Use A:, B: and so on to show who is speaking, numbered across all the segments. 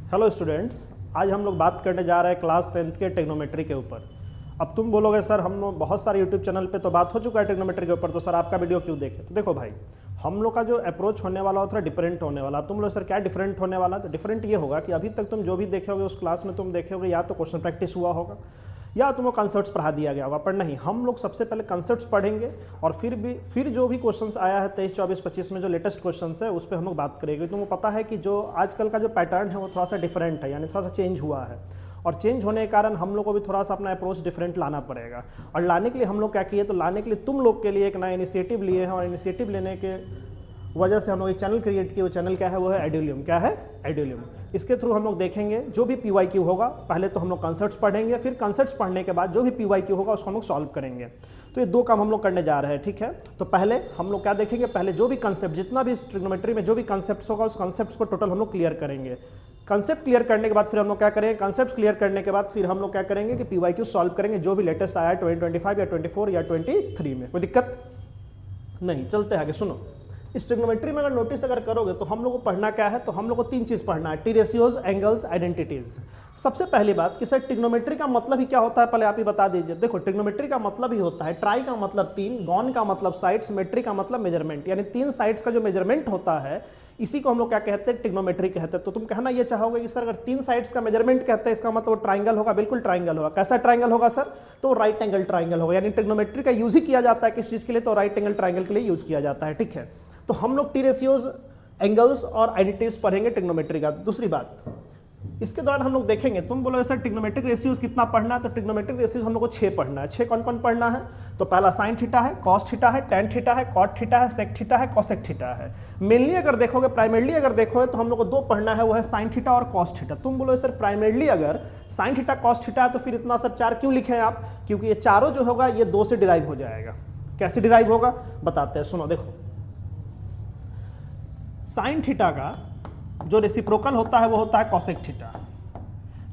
A: Hello students, आज हम लोग बात करने जा रहे हैं क्लास 10th के ट्रिग्नोमेट्री के ऊपर। अब तुम बोलोगे सर हम बहुत सारे यूट्यूब चैनल पे तो बात हो चुका है ट्रिग्नोमेट्री के ऊपर, तो सर आपका वीडियो क्यों देखे? तो देखो भाई, हम लोग का जो अप्रोच होने वाला होता है डिफरेंट होने वाला। तुम लोग सर क्या डिफरेंट होने वाला? तो डिफरेंट ये होगा कि अभी तक तुम जो भी देखोगे उस क्लास में तुम देखोगे या तो क्वेश्चन प्रैक्टिस हुआ होगा या तुमको कंसेप्ट्स पढ़ा दिया गया होगा, पर नहीं, हम लोग सबसे पहले कंसेप्ट्स पढ़ेंगे और फिर जो भी क्वेश्चंस आया है 23, 24, 25 में जो लेटेस्ट क्वेश्चंस है उस पर हम लोग बात करेंगे। तुमको पता है कि जो आजकल का जो पैटर्न है वो थोड़ा सा डिफरेंट है, यानी थोड़ा सा चेंज हुआ है, और चेंज होने के कारण हम लोग को भी थोड़ा सा अपना अप्रोच डिफरेंट लाना पड़ेगा। और लाने के लिए हम लोग क्या किए, तो लाने के लिए तुम लोग के लिए एक नया इनिशिएटिव लिए हैं, और इनिशिएटिव लेने के वजह से हम लोग एक चैनल क्रिएट किए। वो चैनल क्या है? वो है एड्यूलियम। क्या है? एड्यूलियम। इसके थ्रू हम लोग देखेंगे जो भी PYQ होगा, पहले तो हम लोग कंसेप्ट्स पढ़ेंगे, फिर कंसेप्ट्स पढ़ने के बाद जो भी PYQ होगा उसको हम लोग सॉल्व करेंगे। तो ये दो काम हम लोग करने जा रहे हैं, ठीक है। तो पहले हम लोग क्या देखेंगे, पहले जो भी कंसेप्ट, जितना भी ट्रिग्नोमेट्री में जो भी कंसेप्ट्स होगा उस कंसेप्ट्स को टोटल हम लोग क्लियर करेंगे। कंसेप्ट क्लियर करने के बाद फिर हम लोग क्या करेंगे, कंसेप्ट क्लियर करने के बाद फिर हम लोग क्या करेंगे कि PYQ सॉल्व करेंगे, जो भी लेटेस्ट आया है 2025 या 24 या 23 में। कोई दिक्कत नहीं, चलते आगे। सुनो, इस ट्रिग्नोमेट्री में अगर नोटिस अगर करोगे तो हम लोग को पढ़ना क्या है, तो हम लोग को तीन चीज़ पढ़ना है: टी रेशियोज, एंगल्स, आइडेंटिटीज। सबसे पहली बात कि सर ट्रिग्नोमेट्री का मतलब ही क्या होता है, पहले आप ही बता दीजिए। देखो, ट्रिग्नोमेट्री का मतलब ही होता है, ट्राई का मतलब तीन, गॉन का मतलब साइड्स, मेट्री का मतलब मेजरमेंट, यानी तीन साइड्स का जो मेजरमेंट होता है इसी को हम लोग क्या कहते हैं, ट्रिग्नोमेट्री कहते हैं। तो तुम कहना ये चाहोगे कि सर अगर तीन साइड्स का मेजरमेंट कहते हैं इसका मतलब ट्राइंगल होगा। बिल्कुल ट्राइंगल होगा। कैसा ट्राइंगल होगा सर? तो राइट एंगल ट्राइंगल होगा। यानी ट्रिग्नोमेट्री का यूज ही किया जाता है किस चीज़ के लिए? तो राइट एंगल ट्राइंगल के लिए यूज किया जाता है, ठीक है। तो हम लोग टी रेशियोज, एंगल्स और आइडेंटिटीज पढ़ेंगे ट्रिग्नोमेट्री का। दूसरी बात, इसके दौरान हम लोग देखेंगे, तुम बोलो सर ट्रिग्नोमेट्रिक रेशियोज कितना पढ़ना है, तो ट्रिग्नोमेट्रिक रेशियोज हम लोग को 6 पढ़ना है। 6 कौन कौन पढ़ना है? तो पहला साइन थीटा है, कॉस थीटा है, टेन थीटा है, कॉट थीटा है, सेक थीटा है, कॉसेक थीटा है। मेनली अगर देखोगे, प्राइमरली अगर देखोगे तो हम लोग को 2 पढ़ना है, वो है साइन थीटा और कॉस थीटा। तुम बोलो सर प्राइमरली अगर साइन थीटा कॉस थीटा है तो फिर इतना सर 4 क्यों लिखे हैं आप? क्योंकि ये चारों जो होगा ये 2 से डिराइव हो जाएगा। कैसे डिराइव होगा बताते हैं, सुनो। देखो, साइन थीटा का जो रेसिप्रोकल होता है वो होता है कॉसेक थीटा,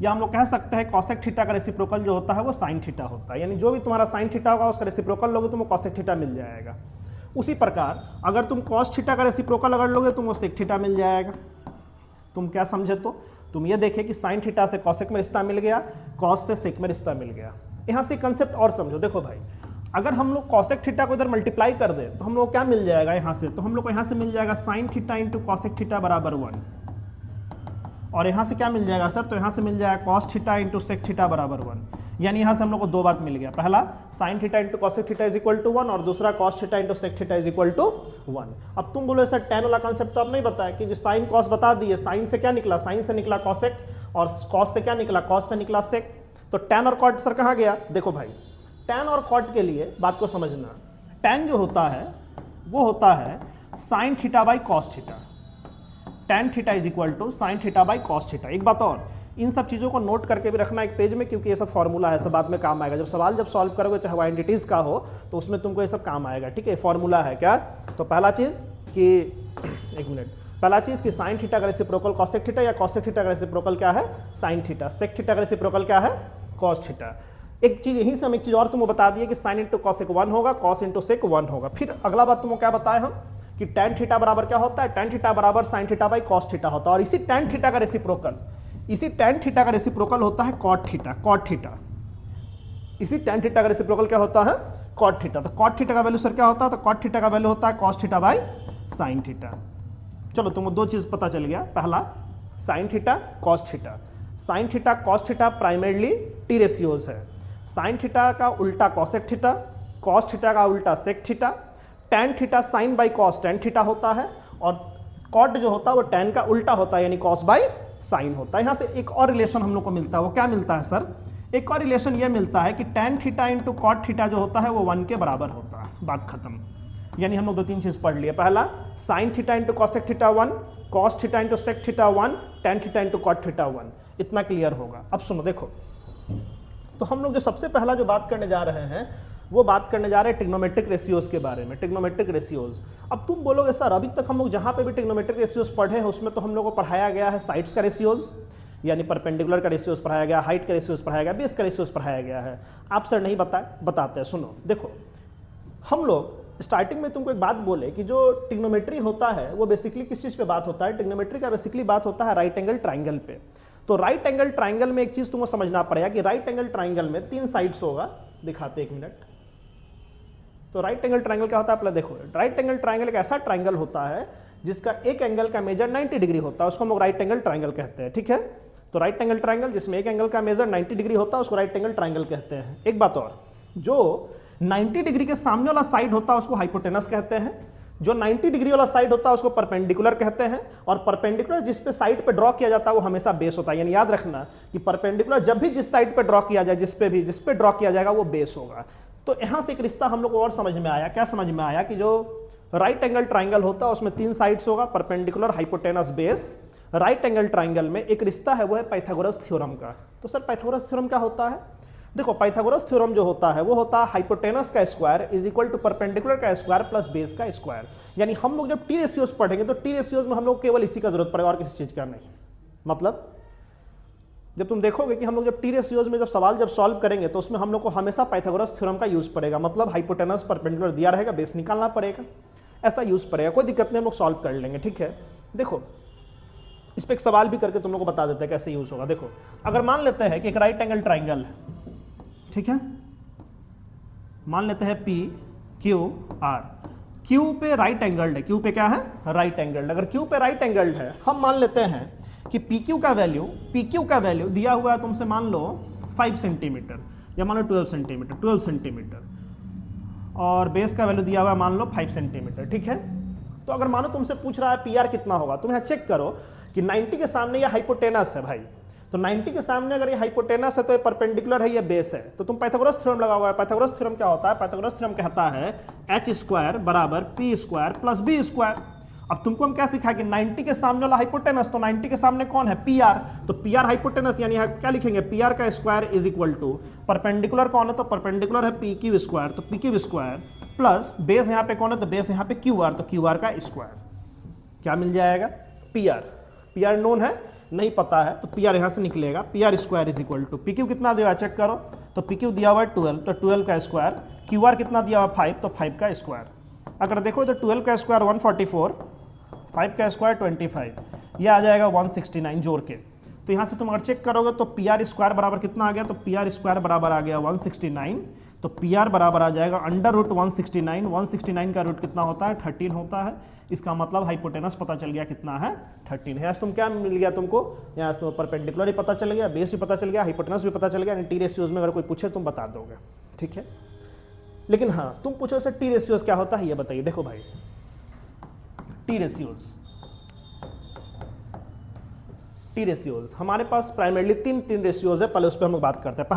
A: या हम लोग कह सकते हैं कॉसेक थीटा का रेसिप्रोकल जो होता है वो साइन थीटा होता है। यानी जो भी तुम्हारा साइन थीटा होगा उसका रेसिप्रोकल लोगे तुमको कॉसेक थीटा मिल जाएगा। उसी प्रकार अगर तुम कॉस थीटा का रेसिप्रोकल अगर लोगे तुमको सेक थीटा मिल जाएगा। तुम क्या समझे? तो तुम ये देखे कि साइन थीटा से कॉसेक में रिश्ता मिल गया, कॉस से सेक में रिश्ता मिल गया। यहाँ से कंसेप्ट और समझो। देखो भाई, अगर हम लोग कॉसेक थीटा को इधर मल्टीप्लाई कर दे तो हम लोग क्या मिल जाएगा यहाँ से? तो हम लोग को यहाँ से मिल जाएगा sign theta into cosec theta बराबर 1, और यहाँ से क्या मिल जाएगा सर? तो यहाँ से मिल जाएगा cos theta into sec theta बराबर 1। यानी यहाँ से हम लोग को 2 बात मिल गया, पहला sine theta into cosec theta is equal to 1 और दूसरा cos theta into sec theta is equal to 1। अब तुम बोलो सर टेन वाला कंसेप्ट तो आप नहीं बताया, क्योंकि साइन कॉस बता दिए। साइन से क्या निकला? साइन से निकला कॉसेक, और कॉस से क्या निकला? कॉस से निकला सेक। तो टेन और कॉट सर कहाँ गया? देखो भाई, टैन और कॉट के लिए बात को समझना। टैन जो होता है वो होता है sine theta by cos theta. Tan theta is equal to sine theta by cos theta. एक बात और, इन सब चीज़ों को नोट करके भी रखना एक पेज में, क्योंकि ये सब फॉर्मूला है, सब बाद में काम आएगा। जब सवाल जब सॉल्व करोगे चाहे वो आइडेंटिटीज का हो तो उसमें तुमको ये सब काम आएगा, ठीक है। फॉर्मूला है क्या? तो पहला चीज़ कि एक मिनट, पहला चीज़ कि साइन थीटा का रेसिप्रोकल कॉसेक थीटा, या कॉसेक थीटा का रेसिप्रोकल क्या है? Sine theta. सेक थीटा का रेसिप्रोकल क्या है? Cos theta. एक चीज यहीं से हम एक चीज और तुमको बता दिए कि साइन इंटू कॉसेक 1 होगा, कॉस इंटू सेक 1 होगा। फिर अगला बात तुमको क्या बताए हम कि टैन थीटा बराबर क्या होता है? टैन थीटा बराबर sign theta by cos theta होता है। और इसी टैन थीटा का रेसिप्रोकल होता है कॉट थीटा। कॉट थीटा, इसी टैन थीटा का रेसिप्रोकल क्या होता है? Cot theta. तो कॉट थीटा का वैल्यू सर क्या होता है? तो कॉट थीटा का वैल्यू होता है cos theta by sine theta. चलो तुमको 2 चीज पता चल गया, पहला sine theta cos theta. Sine theta cos theta primarily T ratios है। साइन थीटा का उल्टा कॉसेक थीटा, कॉस थीटा का उल्टा sec theta, tan theta sine by cos tan theta होता है, और कॉट जो होता है वो टैन का उल्टा होता है, यानी कॉस बाई साइन होता है। यहाँ से एक और रिलेशन हम लोग को मिलता है, वो क्या मिलता है सर? एक और रिलेशन ये मिलता है कि tan theta into cot theta जो होता है वो 1 के बराबर होता है। बात खत्म। यानी हम लोग 2-3 चीज पढ़ लिए, पहला sine theta into cosec theta 1, cos theta into sec theta 1, tan theta into cot theta 1। इतना क्लियर होगा। अब सुनो, देखो, तो हम लोग जो सबसे पहला जो बात करने जा रहे हैं वो बात करने जा रहे हैं ट्रिग्नोमेट्रिक रेशियोज के बारे में। ट्रिग्नोमेट्रिक रेशियोज, अब तुम बोलोगे सर अभी तक हम लोग जहाँ पे भी ट्रिग्नोमेट्रिक रेशियोज पढ़े हैं उसमें तो हम लोग को पढ़ाया गया है साइड्स का रेशियोज, यानी परपेंडिकुलर का रेशियोज पढ़ाया गया, हाइट का रेशियोज पढ़ाया गया, बेस का रेशियोज पढ़ाया गया है। आप सर नहीं बताते हैं। सुनो, देखो, हम लोग स्टार्टिंग में तुमको एक बात बोले कि जो ट्रिग्नोमेट्री होता है वो बेसिकली किस चीज़ पे बात होता है, ट्रिग्नोमेट्री का बेसिकली बात होता है राइट एंगल ट्राइंगल पे। तो राइट एंगल ट्राइंगल में एक चीज़ तुमको समझना पड़ेगा कि राइट एंगल ट्राइंगल में 3 साइड्स होगा, दिखाते 1 मिनट। तो राइट एंगल ट्राइंगल क्या होता है पहले देखो, राइट एंगल ट्राइंगल एक ऐसा ट्राइंगल होता है जिसका एक एंगल का मेजर 90 डिग्री होता है, उसको हम लोग राइट एंगल ट्राइंगल कहते हैं, ठीक है। तो राइट एंगल ट्राइंगल जिसमें एक एंगल का मेजर 90 डिग्री होता है उसको राइट एंगल ट्राइंगल कहते हैं। एक बात और, जो 90 डिग्री के सामने वाला साइड होता है उसको हाइपोटेनस कहते हैं, जो 90 डिग्री वाला साइड होता है उसको परपेंडिकुलर कहते हैं, और परपेंडिकुलर जिस पे साइड पे ड्रॉ किया जाता है वो हमेशा बेस होता है। यानी याद रखना कि परपेंडिकुलर जब भी जिस साइड पे ड्रॉ किया जाए, जिस पे ड्रॉ किया जाएगा वो बेस होगा। तो यहां से एक रिश्ता हम लोग को और समझ में आया, क्या समझ में आया कि जो राइट एंगल ट्राइंगल होता है उसमें 3 साइड्स होगा, perpendicular, hypotenuse, base. Right angle triangle में एक रिश्ता है वो है पाइथागोरस थ्योरम का। तो सर पाइथागोरस थ्योरम क्या होता है? देखो पाइथागोरस थ्योरम जो होता है वो होता है हाइपोटेनस का square is equal to perpendicular का स्क्वायर प्लस बेस का स्क्वायर। यानी हम लोग जब टी रेशियोज पढ़ेंगे तो टी रेशियोज में हम लोग केवल इसी का जरूरत पड़ेगा और किसी चीज का नहीं। मतलब जब तुम देखोगे कि हम लोग जब टी रेशियोज में जब सवाल जब सॉल्व करेंगे तो उसमें हम लोग को हमेशा पाइथागोरस थ्योरम का यूज पड़ेगा। मतलब हाइपोटेनस परपेंडिकुलर दिया रहेगा, बेस निकालना पड़ेगा, ऐसा यूज पड़ेगा, कोई दिक्कत नहीं, हम लोग सॉल्व कर लेंगे, ठीक है। देखो इस पर एक सवाल भी करके तुम लोग को बता देते हैं कैसे यूज होगा। देखो अगर मान लेते हैं कि एक राइट एंगल ट्राइंगल है, ठीक है, मान लेते हैं पी क्यू आर, क्यू पे राइट एंगल्ड है, क्यू पे क्या है? Right angled. अगर क्यू पे राइट एंगल्ड है, हम मान लेते हैं कि पी क्यू का वैल्यू दिया हुआ है तुमसे, मान लो 5 सेंटीमीटर या मान लो 12 सेंटीमीटर, और बेस का वैल्यू दिया हुआ है मान लो 5 सेंटीमीटर, ठीक है। तो अगर मानो तुमसे पूछ रहा है पी आर कितना होगा, तुम यहाँ चेक करो कि 90 के सामने ये हाइपोटेनस है भाई, तो 90 के सामने अगर ये हाइपोटेनस है तो ये परपेंडिकुलर है, ये बेस है, तो तुम पाइथागोरस थ्योरम लगाओगे। पाइथागोरस थ्योरम क्या होता है? पाइथागोरस थ्योरम कहता है h स्क्वायर बराबर p square plus b square. अब तुमको हम क्या सिखाया कि 90 के सामने वाला हाइपोटेनस, तो 90 के सामने कौन है? पी आर, तो पी आर हाइपोटेनस, यानी क्या लिखेंगे? पी आर का square is equal to perpendicular कौन है? तो परपेंडिकुलर है पी क्यू स्क्वायर, तो P Q square plus base यहाँ पे कौन है? तो बेस यहाँ पे क्यू आर, तो क्यू आर का स्क्वायर। क्या मिल जाएगा? P R. P R known है, नहीं पता है, तो पी आर यहाँ से निकलेगा, P R square is equal to P Q कितना दिया चेक करो, तो पी क्यू दिया हुआ है 12, तो 12 का स्क्वायर, क्यू आर कितना दिया हुआ 5, तो 5 का स्क्वायर। अगर देखो तो 12 का स्क्वायर 144, 5 का स्क्वायर 25, यह आ जाएगा 169 जोड़ के। तो यहाँ से तुम अगर चेक करोगे तो पी आर स्क्वायर बराबर कितना आ गया? तो पी आर स्क्वायर बराबर आ गया 169, तो पी आर बराबर आ जाएगा अंडर रूट 169। 169 का रूट कितना होता है? 13 होता है। इसका मतलब हाइपोटेनस पता चल गया कितना है? 13 है। तुम क्या मिल गया तुमको? यहाँ से परपेंडिकुलर भी पता चल गया, बेस भी पता चल गया, हाइपोटेनस भी पता चल गया। टी रेशियोज में अगर कोई पूछे तुम बता दोगे, ठीक है। लेकिन हाँ तुम पूछो सर टी रेशियोज क्या होता है ये बताइए। देखो भाई टी रेशियोज हमारे पास प्राइमरली तीन रेशियोज है, पहले उस पर हम लोग बात करते हैं।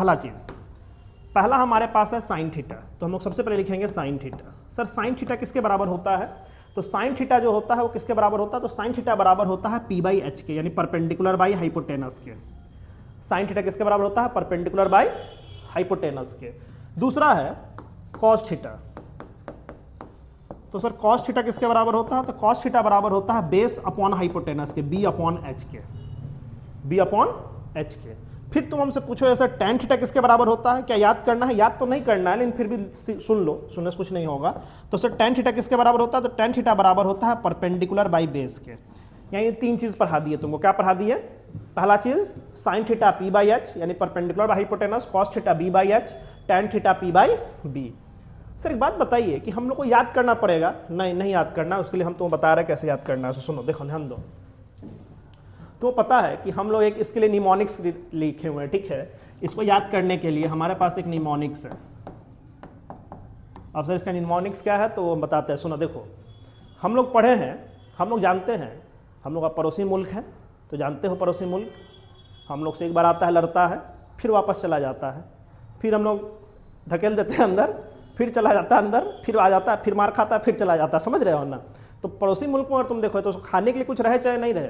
A: पहला हमारे पास है साइन थीटा, तो हम लोग सबसे पहले लिखेंगे sine theta. Sir sine theta किसके बराबर होता है? तो साइन थीटा जो होता है वो किसके बराबर होता है? तो साइन थीटा बराबर होता है पी बाई एच के, यानी परपेंडिकुलर बाई हाइपोटेनस के। साइन थीटा किसके बराबर होता है? परपेंडिकुलर बाई हाइपोटेनस के। दूसरा है कॉस थीटा, तो सर कॉस थीटा किसके बराबर होता है? तो कॉस थीटा बराबर होता है बेस अपॉन हाइपोटेनस के, बी अपॉन एच के। फिर तुम हमसे पूछो ऐसा टैन थीटा किसके बराबर होता है? क्या याद करना है? याद तो नहीं करना है, लेकिन फिर भी सुन लो, सुनने से कुछ नहीं होगा। तो सर टैन थीटा किसके बराबर होता है? तो टैन थीटा बराबर होता है परपेंडिकुलर बाई बेस के। यानी 3 चीज पढ़ा दी है तुमको। क्या पढ़ा दी है? पहला चीज sine theta P by H, यानी perpendicular by hypotenuse, cos theta B by H, tan theta P by B. Sir एक बात बताइए कि हम लोग को याद करना पड़ेगा? नहीं याद करना, उसके लिए हम तुम्हें बता रहे हैं कैसे याद करना है। सुनो, देखो ध्यान दो। तो पता है कि हम लोग एक इसके लिए निमोनिक्स लिखे हुए हैं, ठीक है। इसको याद करने के लिए हमारे पास एक निमोनिक्स है। अब सर इसका निमोनिक्स क्या है तो बताते हैं, सुनो। देखो हम लोग पढ़े हैं, हम लोग जानते हैं, हम लोग का पड़ोसी मुल्क है, तो जानते हो पड़ोसी मुल्क हम लोग से एक बार आता है, लड़ता है, फिर वापस चला जाता है, फिर हम लोग धकेल देते हैं अंदर, फिर चला जाता है अंदर, फिर आ जाता है, फिर मार खाता है, फिर चला जाता है। समझ रहे हो ना? तो पड़ोसी मुल्क में अगर तुम देखो तो खाने के लिए कुछ रहे चाहे नहीं रहे,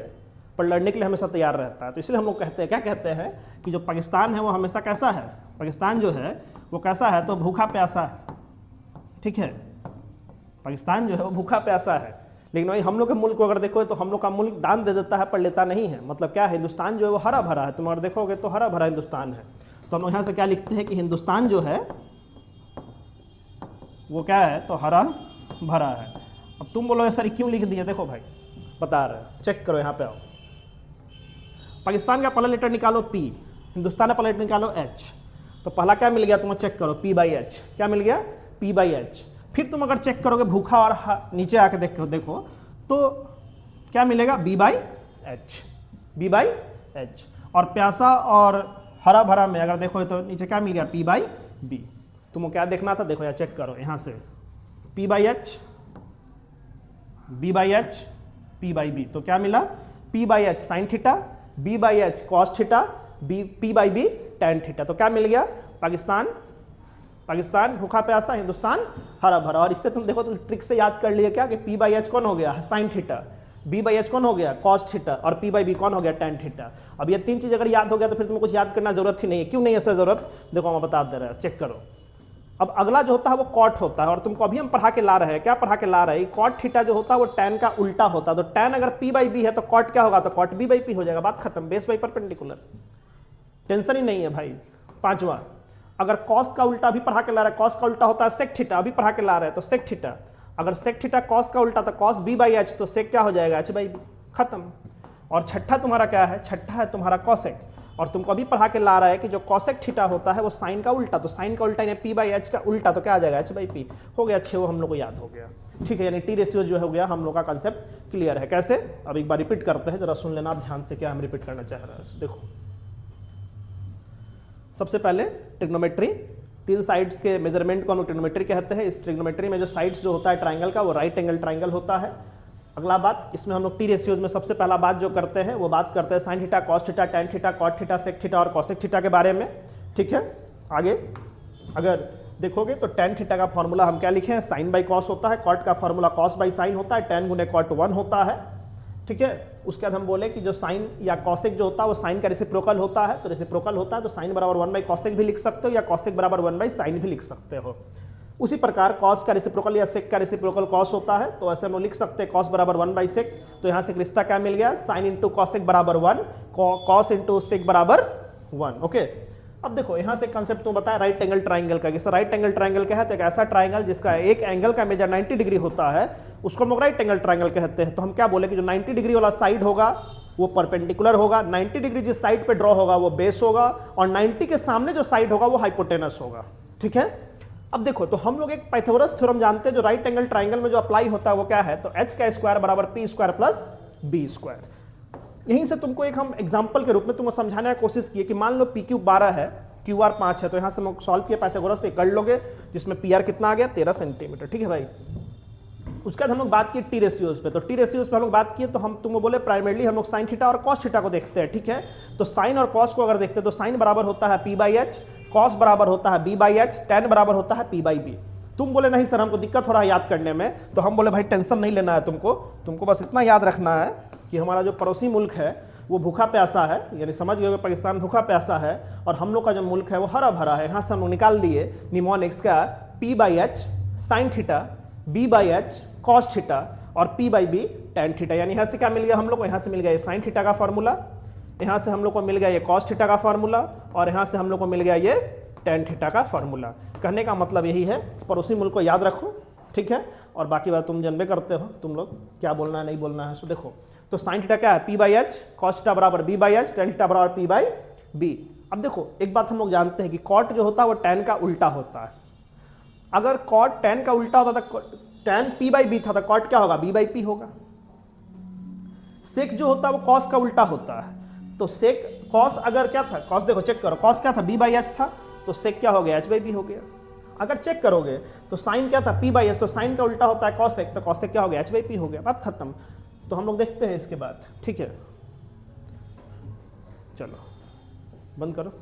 A: पर लड़ने के लिए हमेशा तैयार रहता है। तो इसलिए हम लोग कहते हैं, क्या कहते हैं कि जो पाकिस्तान है वो हमेशा कैसा है? पाकिस्तान जो है वो कैसा है? तो भूखा प्यासा है, ठीक है। पाकिस्तान जो है वो भूखा प्यासा है। लेकिन वही हम लोग के मुल्क को अगर देखो तो हम लोग का मुल्क दान दे देता है पर लेता नहीं है। मतलब क्या है? हिंदुस्तान जो है वो हरा भरा है। तुम अगर देखोगे तो हरा भरा हिंदुस्तान है। तो हम लोग यहाँ से क्या लिखते हैं कि हिंदुस्तान जो है वो क्या है? तो हरा भरा है। अब तुम बोलोगे सर क्यों लिख दिया, देखो भाई बता रहे हैं, चेक करो यहाँ पे आओ। पाकिस्तान का पहला लेटर निकालो P, हिंदुस्तान का पहला लेटर निकालो H। तो पहला क्या मिल गया तुम्हें, चेक करो P/H, क्या मिल गया P/H। फिर तुम अगर चेक करोगे भूखा और नीचे आके देखो तो क्या मिलेगा B/H, B/H। और प्यासा और हरा भरा में अगर देखो तो नीचे क्या मिल गया P/B। तुमको क्या देखना था, देखो यार चेक करो यहाँ से P/H, B/H, P/B। तो क्या मिला P/H sine theta, B/H cos theta, P/B tan theta. तो क्या मिल गया, पाकिस्तान भूखा प्यासा, हिंदुस्तान हरा भरा। और इससे तुम देखो तो ट्रिक से याद कर लिए क्या कि P/H कौन हो गया साइन थीटा, B/H कौन हो गया कॉस थीटा और P/B कौन हो गया टैन थीटा। अब ये तीन चीज अगर याद हो गया तो फिर तुम्हें कुछ याद करना जरूरत ही नहीं है। क्यों नहीं है सर जरूरत, देखो हम बता दे रहे हैं, चेक करो। अब अगला जो होता है वो कॉट होता है, और तुमको अभी हम पढ़ा के ला रहे हैं, क्या पढ़ा के ला रहे हैं, कॉट थीटा जो होता है वो टैन का उल्टा होता है। तो टैन अगर P/B है तो कॉट क्या होगा, तो कॉट B/P हो जाएगा, बात खत्म, बेस बाई परपेंडिकुलर, टेंशन ही नहीं है भाई। पांचवा, अगर कॉस का उल्टा भी पढ़ा के ला रहा है, कॉस का उल्टा होता है सेक थीटा, अभी पढ़ा के ला रहे हैं तो सेक थीटा, अगर सेक थीटा कॉस का उल्टा तो कॉस B/H, तो सेक क्या हो जाएगा H/B, खत्म। और छठा तुम्हारा क्या है, छठा है तुम्हारा कॉसेक, और तुमको अभी पढ़ा के ला रहा है कि जो कॉसेक थीटा होता है वो साइन का उल्टा, तो साइन का उल्टा यानी P/H का उल्टा, तो क्या आ जाएगा H/P हो गया। अच्छे वो हम लोग को याद हो गया, ठीक है, यानी टी रेशियो जो हो गया हम लोग का कंसेप्ट क्लियर है। कैसे, अब एक बार रिपीट करते हैं, जरा सुन लेना ध्यान से क्या हम रिपीट करना चाह रहे हैं। देखो सबसे पहले ट्रिग्नोमेट्री, तीन साइड्स के मेजरमेंट को हम लोग ट्रिग्नोमेट्री कहते हैं। इस ट्रिग्नोमेट्री में जो साइड्स जो होता है ट्राइंगल का वो राइट एंगल ट्राइंगल होता है। अगला बात, इसमें हम लोग टी रेशियोज में सबसे पहला बात जो करते हैं वो बात करते हैं sine theta, cos theta, tan theta, cot theta, sec theta और कॉसेक थीटा के बारे में, ठीक है। आगे अगर देखोगे तो टैन थीटा का फॉर्मूला हम क्या लिखे हैं, साइन बाई कॉस होता है, कॉट का फॉर्मूला कॉस बाई साइन होता है, टैन गुने कॉट 1 होता है, ठीक है। उसके बाद हम बोले कि जो साइन या कॉसेक जो होता है वो साइन का रेसिप्रोकल होता है, तो रेसिप्रोकल होता है तो साइन बराबर 1 बाई कॉसेक भी लिख सकते हो या कॉसेक बराबर 1 बाई साइन भी लिख सकते हो। उसी प्रकार कॉस का रेसिप्रोकल या सेक का रेसिप्रोकल कॉस होता है, तो ऐसे हम लोग लिख सकते हैं कॉस बराबर 1 बाई सेक। तो यहाँ से रिश्ता क्या मिल गया, साइन इंटू कॉसेक बराबर 1, कॉस इंटू सेक बराबर 1, ओके। अब देखो यहाँ से कंसेप्ट तुम बताया राइट एंगल ट्राइंगल का, जैसे राइट एंगल ट्राइंगल क्या है, तो एक ऐसा ट्राइंगल जिसका एक एंगल का मेजर 90 डिग्री होता है उसको हम लोग राइट एंगल ट्राइंगल कहते हैं। तो हम क्या बोले कि जो 90 डिग्री वाला साइड होगा वो परपेंडिकुलर होगा, 90 डिग्री जिस साइड पे ड्रॉ होगा वो बेस होगा, और 90 के सामने जो साइड होगा वो हाइपोटेनस होगा, ठीक है। अब देखो तो हम लोग एक पाइथागोरस थ्योरम जानते हैं जो राइट एंगल ट्राइंगल में जो अप्लाई होता है वो क्या है, तो h का स्क्वायर बराबर p square plus b square. यहीं से तुमको एक हम एग्जांपल के रूप में तुमको समझाने की कोशिश की कि मान लो p³ 12 है, QR 5 है, तो यहाँ से हम सॉल्व किया पाइथागोरस से कर लोगे, जिसमें PR कितना आ गया 13 सेंटीमीटर, ठीक है भाई। उसके बाद हम लोग बात की टी रेशियोज पे, तो टी रेशियोज पे हम लोग बात किए तो हम तुमको बोले प्राइमरली हम लोग साइन थीटा और कॉस थीटा को देखते हैं, ठीक है। तो साइन और कॉस को अगर देखते हैं तो साइन बराबर होता है P/H, कॉस बराबर होता है B/H, टैन बराबर होता है P/B। तुम बोले नहीं सर हमको दिक्कत हो रहा है याद करने में, तो हम बोले भाई टेंशन नहीं लेना है तुमको बस इतना याद रखना है कि हमारा जो पड़ोसी मुल्क है वो भूखा प्यासा है, यानी समझ गए पाकिस्तान भूखा प्यासा है, और हम लोग का जो मुल्क है वो हरा भरा है। यहाँ से हम लोग निकाल दिए निमोनिक्स का P/H sine theta, B/H cos theta और P/B टैन थीटा। यानी यहाँ से क्या मिल गया हम लोग को, यहाँ से मिल गया ये साइन थीटा का फॉर्मूला, यहाँ से हम लोग को मिल गया ये कॉस थीटा का फॉर्मूला, और यहाँ से हम लोग को मिल गया ये टैन थीटा का फॉर्मूला। कहने का मतलब यही है, पड़ोसी मुल्क को याद रखो, ठीक है, और बाकी बात तुम जानबे करते हो तुम लोग क्या बोलना है नहीं बोलना है। सो देखो तो साइन थीटा क्या है P/H, कॉस थीटा बराबर B/H, टैन थीटा बराबर P/B। अब देखो एक बात हम लोग जानते हैं कि कॉट जो होता है वो टैन का उल्टा होता है। अगर कॉट टैन का उल्टा होता था, टैन P/B था, तो कॉट क्या होगा B/P होगा। सेक जो होता है वो कॉस का उल्टा होता है, तो सेक कॉस अगर क्या था, कॉस देखो चेक करो, कॉस क्या था B/H था, तो सेक क्या हो गया H/B हो गया। अगर चेक करोगे तो साइन क्या था P/H, तो साइन का उल्टा होता है कॉसेक, तो कॉसेक क्या हो गया H/P हो गया, बात खत्म। तो हम लोग देखते हैं इसके बाद, ठीक है, चलो बंद करो।